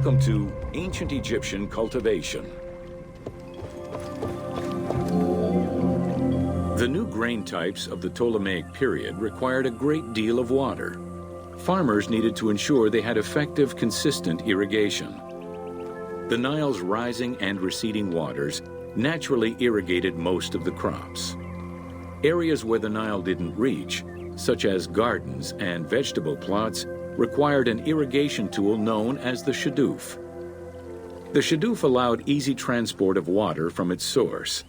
Welcome to Ancient Egyptian Cultivation. The new grain types of the Ptolemaic period required a great deal of water. Farmers needed to ensure they had effective, consistent irrigation. The Nile's rising and receding waters naturally irrigated most of the crops. Areas where the Nile didn't reach, such as gardens and vegetable plots, required an irrigation tool known as the shadoof. The shadoof allowed easy transport of water from its source.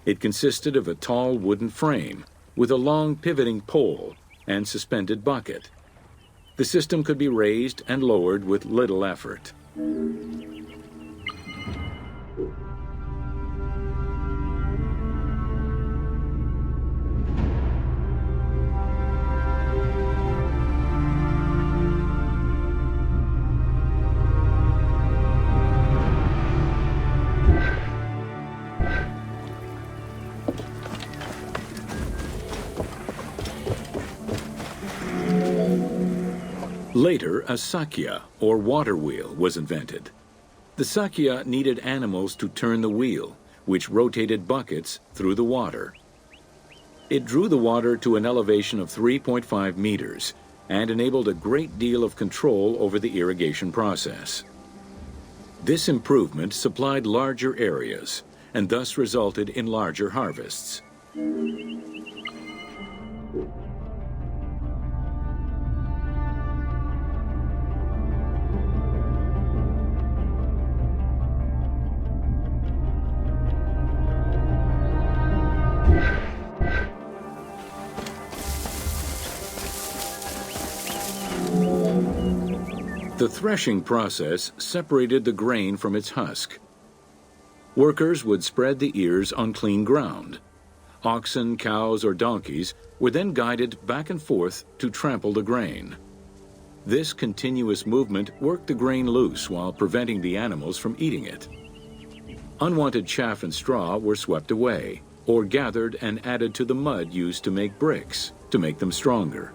It consisted of a tall wooden frame with a long pivoting pole and suspended bucket. The system could be raised and lowered with little effort. Later, a sakya, or water wheel, was invented. The sakya needed animals to turn the wheel, which rotated buckets through the water. It drew the water to an elevation of 3.5 meters and enabled a great deal of control over the irrigation process. This improvement supplied larger areas and thus resulted in larger harvests. The threshing process separated the grain from its husk. Workers would spread the ears on clean ground. Oxen, cows, or donkeys were then guided back and forth to trample the grain. This continuous movement worked the grain loose while preventing the animals from eating it. Unwanted chaff and straw were swept away, or gathered and added to the mud used to make bricks, to make them stronger.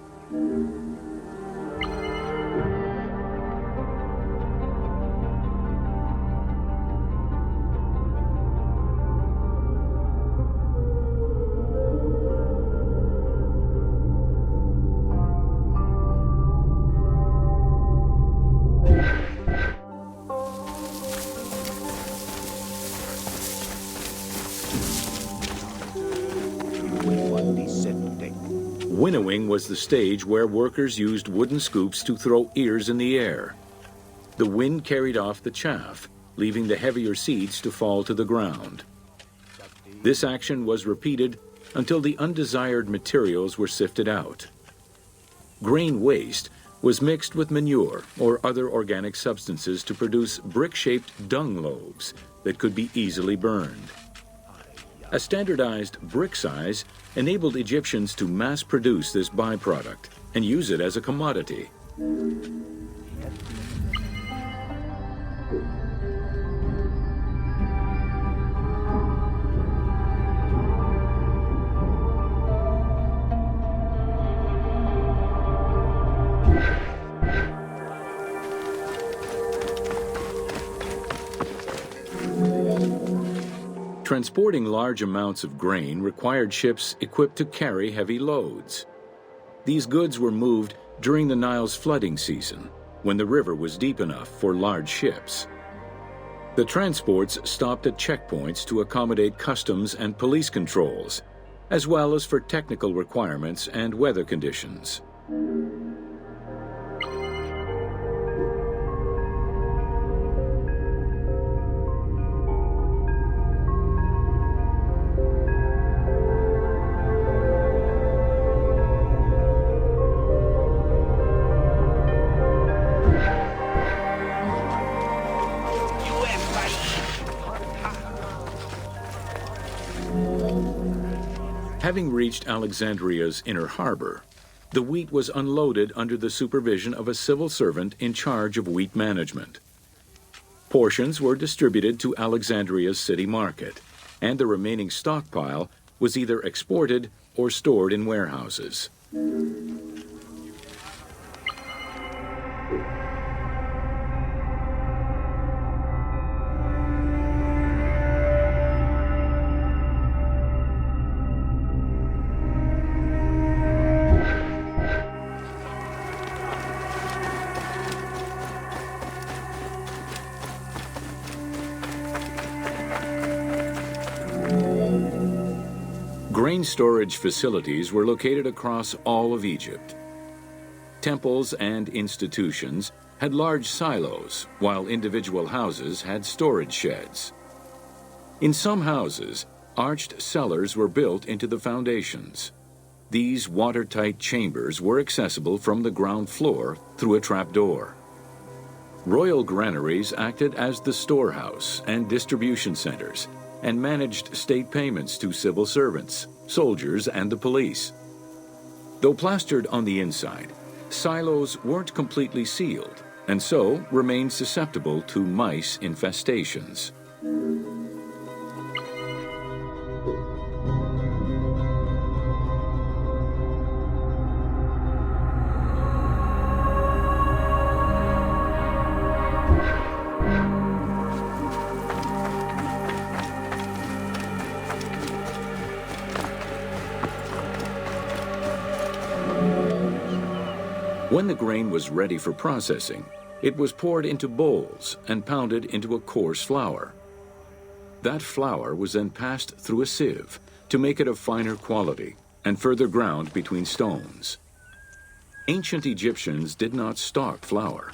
Winnowing was the stage where workers used wooden scoops to throw ears in the air. The wind carried off the chaff, leaving the heavier seeds to fall to the ground. This action was repeated until the undesired materials were sifted out. Grain waste was mixed with manure or other organic substances to produce brick-shaped dung loaves that could be easily burned. A standardized brick size enabled Egyptians to mass-produce this byproduct and use it as a commodity. Transporting large amounts of grain required ships equipped to carry heavy loads. These goods were moved during the Nile's flooding season, when the river was deep enough for large ships. The transports stopped at checkpoints to accommodate customs and police controls, as well as for technical requirements and weather conditions. Having reached Alexandria's inner harbor, the wheat was unloaded under the supervision of a civil servant in charge of wheat management. Portions were distributed to Alexandria's city market, and the remaining stockpile was either exported or stored in warehouses. Grain storage facilities were located across all of Egypt. Temples and institutions had large silos, while individual houses had storage sheds. In some houses, arched cellars were built into the foundations. These watertight chambers were accessible from the ground floor through a trapdoor. Royal granaries acted as the storehouse and distribution centers and managed state payments to civil servants, soldiers, and the police. Though plastered on the inside, silos weren't completely sealed and so remained susceptible to mice infestations. When the grain was ready for processing, it was poured into bowls and pounded into a coarse flour. That flour was then passed through a sieve to make it of finer quality and further ground between stones. Ancient Egyptians did not stock flour.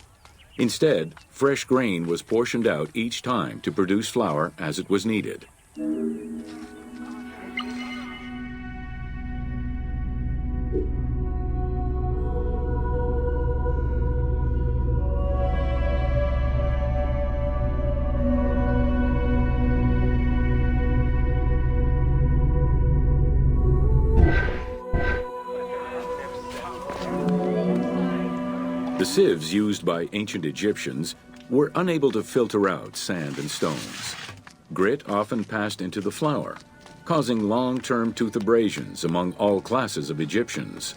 Instead, fresh grain was portioned out each time to produce flour as it was needed. The sieves used by ancient Egyptians were unable to filter out sand and stones. Grit often passed into the flour, causing long-term tooth abrasions among all classes of Egyptians.